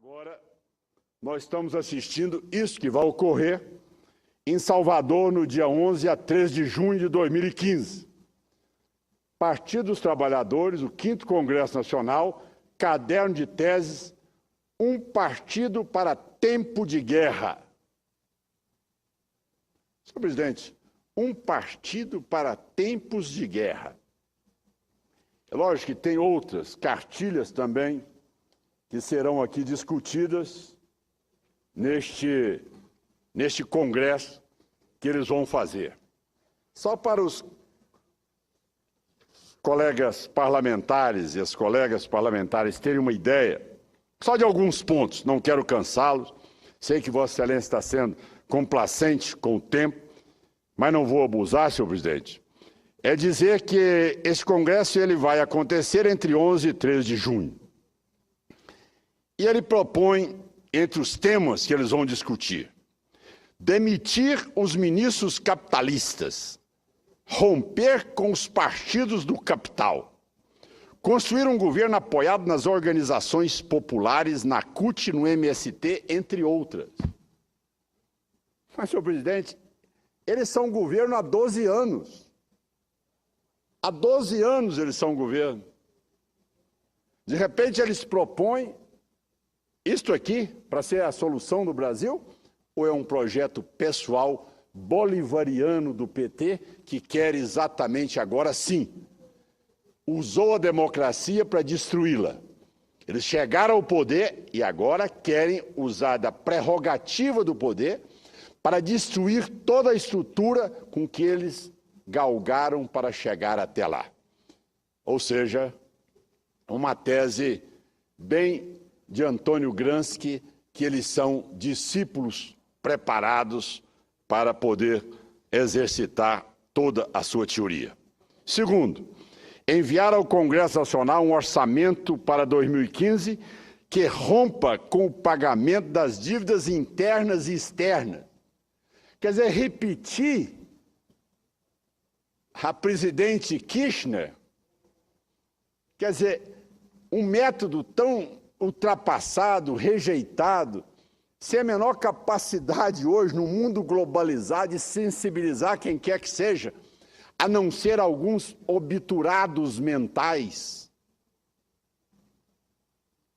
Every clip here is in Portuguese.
Agora, nós estamos assistindo isso que vai ocorrer em Salvador no dia 11 a 13 de junho de 2015. Partido dos Trabalhadores, o 5º Congresso Nacional, caderno de teses, um partido para tempo de guerra. Senhor presidente, um partido para tempos de guerra. É lógico que tem outras cartilhas também que serão aqui discutidas neste congresso que eles vão fazer. Só para os colegas parlamentares e as colegas parlamentares terem uma ideia, só de alguns pontos, não quero cansá-los, sei que Vossa Excelência está sendo complacente com o tempo, mas não vou abusar, senhor presidente. É dizer que esse congresso ele vai acontecer entre 11 e 13 de junho. E ele propõe, entre os temas que eles vão discutir, demitir os ministros capitalistas, romper com os partidos do capital, construir um governo apoiado nas organizações populares, na CUT, no MST, entre outras. Mas, senhor presidente, eles são governo há 12 anos. Há 12 anos eles são governo. De repente eles propõem isto aqui para ser a solução do Brasil? Ou é um projeto pessoal bolivariano do PT que quer exatamente agora sim? Usou a democracia para destruí-la. Eles chegaram ao poder e agora querem usar da prerrogativa do poder para destruir toda a estrutura com que eles galgaram para chegar até lá. Ou seja, uma tese bem de Antônio Gramsci, que eles são discípulos preparados para poder exercitar toda a sua teoria. Segundo, enviar ao Congresso Nacional um orçamento para 2015 que rompa com o pagamento das dívidas internas e externas. Quer dizer, repetir a presidente Kirchner, quer dizer, um método tão ultrapassado, rejeitado, sem a menor capacidade hoje, no mundo globalizado, de sensibilizar quem quer que seja, a não ser alguns obturados mentais.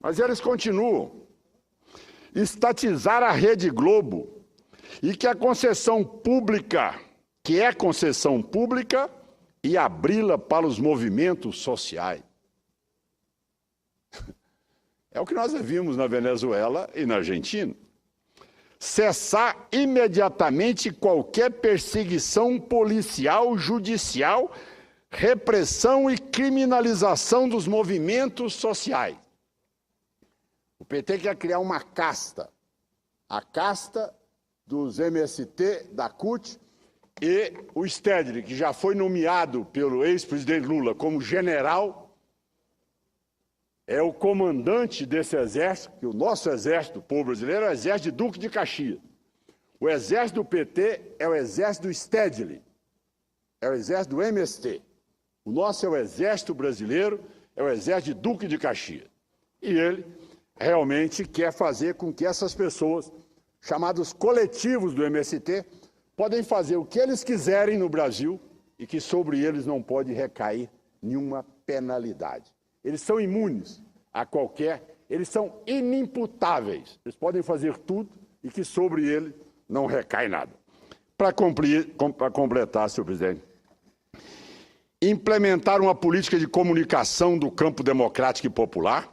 Mas eles continuam. Estatizar a Rede Globo e que a concessão pública, que é concessão pública, e abri-la para os movimentos sociais. É o que nós vimos na Venezuela e na Argentina. Cessar imediatamente qualquer perseguição policial, judicial, repressão e criminalização dos movimentos sociais. O PT quer criar uma casta, a casta dos MST, da CUT, e o Stedley, que já foi nomeado pelo ex-presidente Lula como general, é o comandante desse exército, que o nosso exército, o povo brasileiro, é o exército de Duque de Caxias. O exército do PT é o exército do Stedley, é o exército do MST. O nosso é o exército brasileiro, é o exército de Duque de Caxias. E ele realmente quer fazer com que essas pessoas, chamados coletivos do MST, podem fazer o que eles quiserem no Brasil e que sobre eles não pode recair nenhuma penalidade. Eles são imunes a eles são inimputáveis. Eles podem fazer tudo e que sobre ele não recai nada. Para completar, senhor presidente, implementar uma política de comunicação do campo democrático e popular,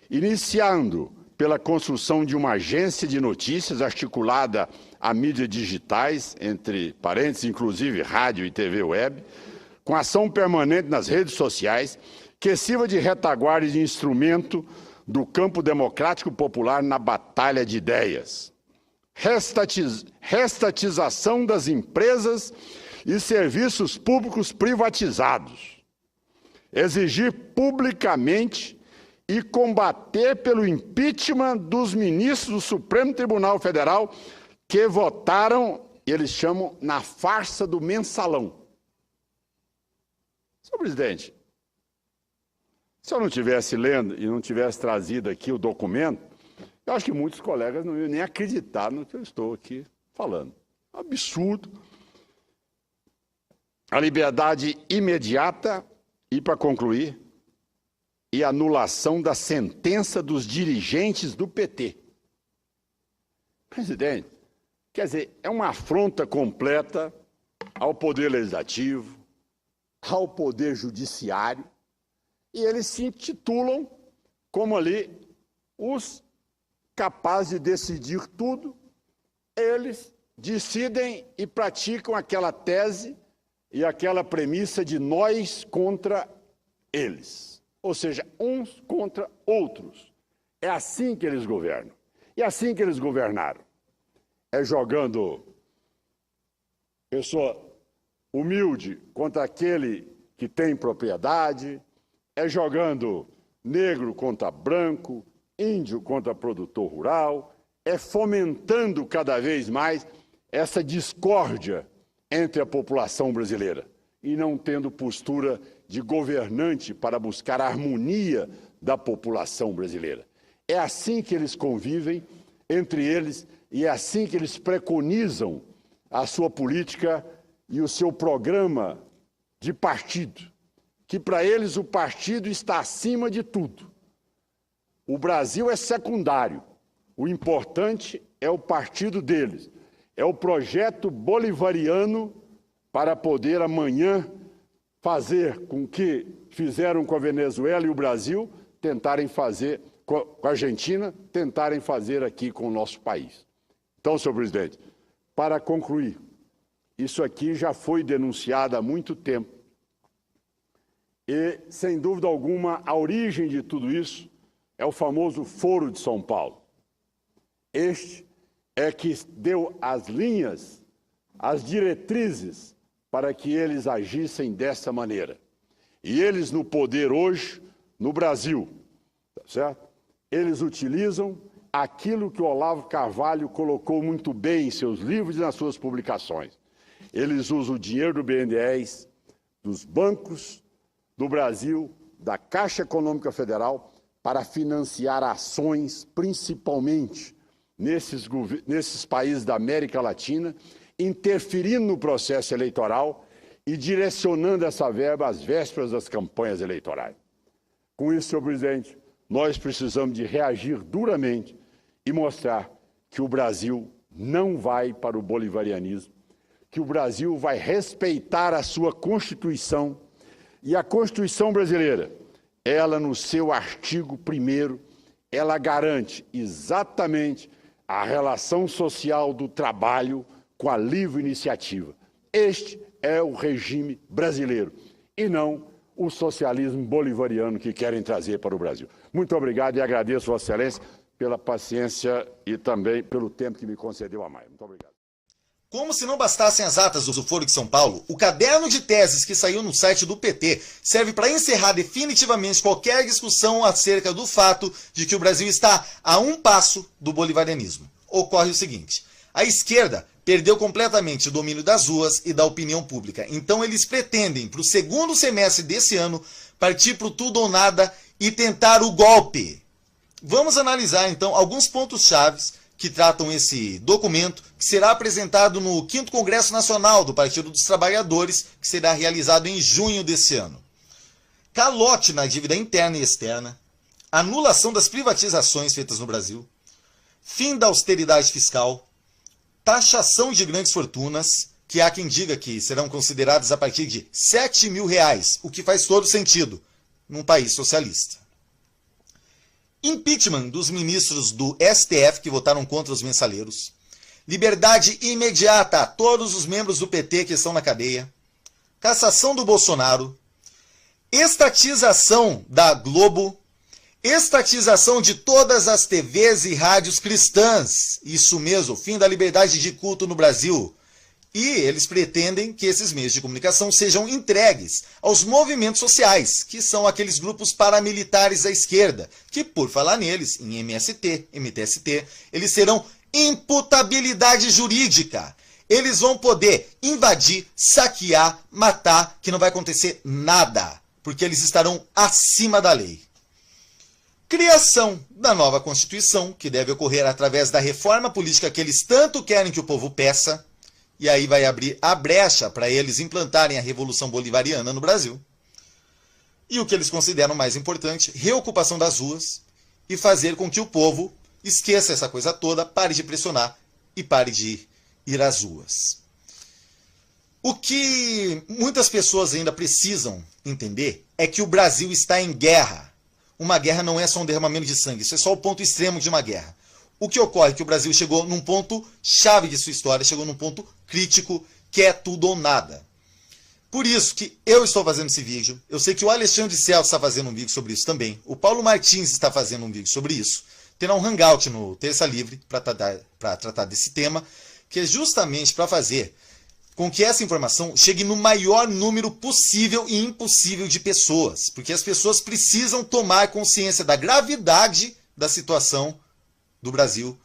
iniciando pela construção de uma agência de notícias articulada a mídias digitais, entre parênteses, inclusive rádio e TV web, com ação permanente nas redes sociais, que sirva de retaguarda e de instrumento do campo democrático popular na batalha de ideias. Restatização das empresas e serviços públicos privatizados. Exigir publicamente e combater pelo impeachment dos ministros do Supremo Tribunal Federal que votaram, eles chamam, na farsa do mensalão. Senhor presidente, se eu não estivesse lendo e não tivesse trazido aqui o documento, Eu acho que muitos colegas não iam nem acreditar no que eu estou aqui falando. Absurdo. A liberdade imediata e, para concluir, e anulação da sentença dos dirigentes do PT. Presidente, quer dizer, é uma afronta completa ao Poder Legislativo, ao Poder Judiciário, e eles se intitulam como ali os capazes de decidir tudo. Eles decidem e praticam aquela tese e aquela premissa de nós contra eles, ou seja, uns contra outros. É assim que eles governam. E é assim que eles governaram. É jogando pessoa humilde contra aquele que tem propriedade, é jogando negro contra branco, índio contra produtor rural, é fomentando cada vez mais essa discórdia entre a população brasileira e não tendo postura de governante para buscar a harmonia da população brasileira. É assim que eles convivem entre eles e é assim que eles preconizam a sua política e o seu programa de partido, que para eles o partido está acima de tudo. O Brasil é secundário, o importante é o partido deles, é o projeto bolivariano para poder amanhã fazer com que fizeram com a Venezuela e o Brasil, tentarem fazer com a Argentina, tentarem fazer aqui com o nosso país. Então, senhor presidente, para concluir, isso aqui já foi denunciado há muito tempo e, sem dúvida alguma, a origem de tudo isso é o famoso Foro de São Paulo. Este é que deu as linhas, as diretrizes para que eles agissem dessa maneira. E eles no poder hoje, no Brasil, tá certo? Eles utilizam aquilo que o Olavo Carvalho colocou muito bem em seus livros e nas suas publicações. Eles usam o dinheiro do BNDES, dos bancos do Brasil, da Caixa Econômica Federal, para financiar ações, principalmente nesses países da América Latina, interferindo no processo eleitoral e direcionando essa verba às vésperas das campanhas eleitorais. Com isso, senhor presidente, nós precisamos de reagir duramente e mostrar que o Brasil não vai para o bolivarianismo, que o Brasil vai respeitar a sua Constituição e a Constituição brasileira, ela no seu artigo 1º, ela garante exatamente a relação social do trabalho com a livre iniciativa. Este é o regime brasileiro e não o socialismo bolivariano que querem trazer para o Brasil. Muito obrigado e agradeço, Vossa Excelência, pela paciência e também pelo tempo que me concedeu a mais. Muito obrigado. Como se não bastassem as atas do Foro de São Paulo, o caderno de teses que saiu no site do PT serve para encerrar definitivamente qualquer discussão acerca do fato de que o Brasil está a um passo do bolivarianismo. Ocorre o seguinte: a esquerda perdeu completamente o domínio das ruas e da opinião pública. Então eles pretendem, para o segundo semestre desse ano, partir para o tudo ou nada e tentar o golpe. Vamos analisar, então, alguns pontos-chave que tratam esse documento, que será apresentado no 5º Congresso Nacional do Partido dos Trabalhadores, que será realizado em junho desse ano. Calote na dívida interna e externa, anulação das privatizações feitas no Brasil, fim da austeridade fiscal, taxação de grandes fortunas, que há quem diga que serão consideradas a partir de R$ 7.000, o que faz todo sentido num país socialista. Impeachment dos ministros do STF que votaram contra os mensaleiros. Liberdade imediata a todos os membros do PT que estão na cadeia. Cassação do Bolsonaro. Estatização da Globo. Estatização de todas as TVs e rádios cristãs. Isso mesmo, fim da liberdade de culto no Brasil. E eles pretendem que esses meios de comunicação sejam entregues aos movimentos sociais, que são aqueles grupos paramilitares da esquerda, que, por falar neles, em MST, MTST, eles terão imputabilidade jurídica. Eles vão poder invadir, saquear, matar, que não vai acontecer nada, porque eles estarão acima da lei. Criação da nova Constituição, que deve ocorrer através da reforma política que eles tanto querem que o povo peça, e aí vai abrir a brecha para eles implantarem a Revolução Bolivariana no Brasil. E o que eles consideram mais importante, reocupação das ruas e fazer com que o povo esqueça essa coisa toda, pare de pressionar e pare de ir às ruas. O que muitas pessoas ainda precisam entender é que o Brasil está em guerra. Uma guerra não é só um derramamento de sangue, isso é só o ponto extremo de uma guerra. O que ocorre é que o Brasil chegou num ponto chave de sua história, chegou num ponto crítico, que é tudo ou nada. Por isso que eu estou fazendo esse vídeo, eu sei que o Alexandre Celso está fazendo um vídeo sobre isso também, o Paulo Martins está fazendo um vídeo sobre isso, terá um hangout no Terça Livre para tratar desse tema, que é justamente para fazer com que essa informação chegue no maior número possível e impossível de pessoas, porque as pessoas precisam tomar consciência da gravidade da situação do Brasil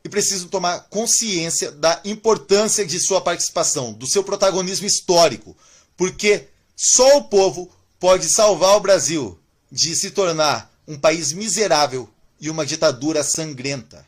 e precisam tomar consciência da importância de sua participação, do seu protagonismo histórico, porque só o povo pode salvar o Brasil de se tornar um país miserável e uma ditadura sangrenta.